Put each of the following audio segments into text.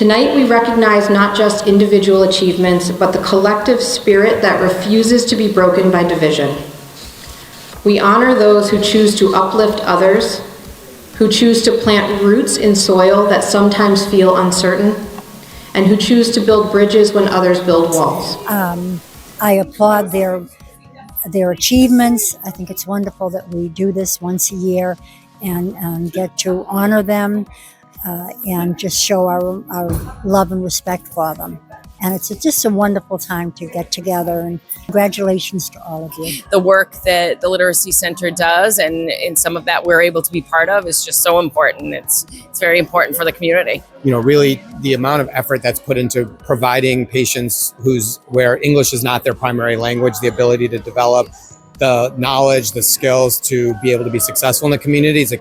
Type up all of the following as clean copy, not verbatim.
Tonight, we recognize not just individual achievements, but the collective spirit that refuses to be broken by division. We honor those who choose to uplift others, who choose to plant roots in soil that sometimes feel uncertain, and who choose to build bridges when others build walls. I applaud their achievements. I think it's wonderful that we do this once a year and get to honor them and just show our love and respect for them. And it's just a wonderful time to get together, and congratulations to all of you. The work that the Literacy Center does, and some of that we're able to be part of, is just so important. It's very important for the community. You know, really the amount of effort that's put into providing patients where English is not their primary language, the ability to develop the knowledge, the skills to be able to be successful in the community is a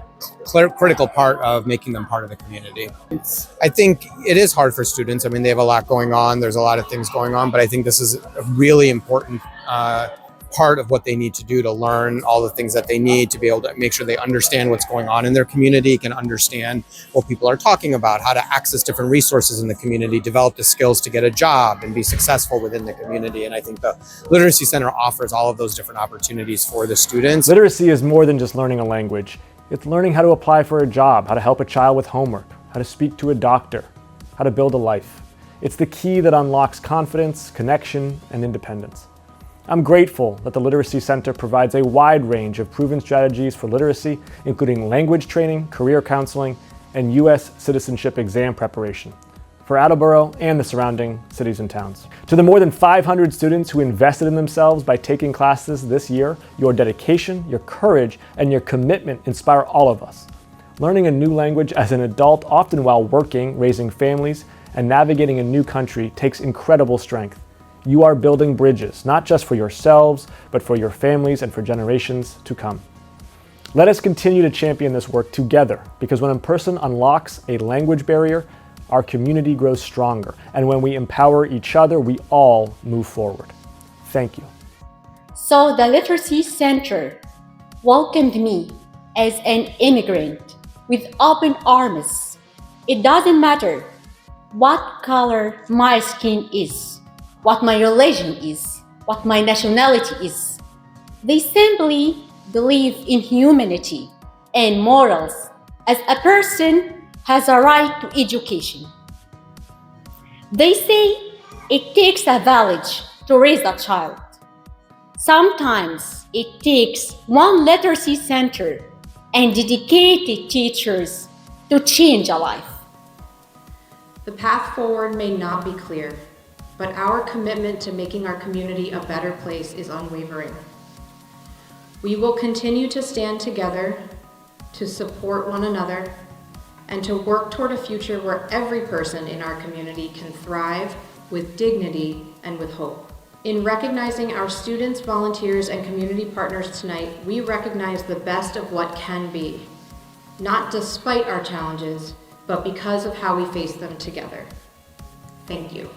critical part of making them part of the community. I think it is hard for students. I mean, they have a lot going on. There's a lot of things going on, but I think this is a really important part of what they need to do to learn all the things that they need to be able to make sure they understand what's going on in their community, can understand what people are talking about, how to access different resources in the community, develop the skills to get a job and be successful within the community. And I think the Literacy Center offers all of those different opportunities for the students. Literacy is more than just learning a language. It's learning how to apply for a job, how to help a child with homework, how to speak to a doctor, how to build a life. It's the key that unlocks confidence, connection, and independence. I'm grateful that the Literacy Center provides a wide range of proven strategies for literacy, including language training, career counseling, and U.S. citizenship exam preparation for Attleboro and the surrounding cities and towns. To the more than 500 students who invested in themselves by taking classes this year, your dedication, your courage, and your commitment inspire all of us. Learning a new language as an adult, often while working, raising families, and navigating a new country takes incredible strength. You are building bridges, not just for yourselves, but for your families and for generations to come. Let us continue to champion this work together, because when a person unlocks a language barrier, our community grows stronger. And when we empower each other, we all move forward. Thank you. So the Literacy Center welcomed me as an immigrant with open arms. It doesn't matter what color my skin is, what my religion is, what my nationality is. They simply believe in humanity and morals, as a person has a right to education. They say it takes a village to raise a child. Sometimes it takes one literacy center and dedicated teachers to change a life. The path forward may not be clear, but our commitment to making our community a better place is unwavering. We will continue to stand together, to support one another, and to work toward a future where every person in our community can thrive with dignity and with hope. In recognizing our students, volunteers, and community partners tonight, we recognize the best of what can be, not despite our challenges, but because of how we face them together. Thank you.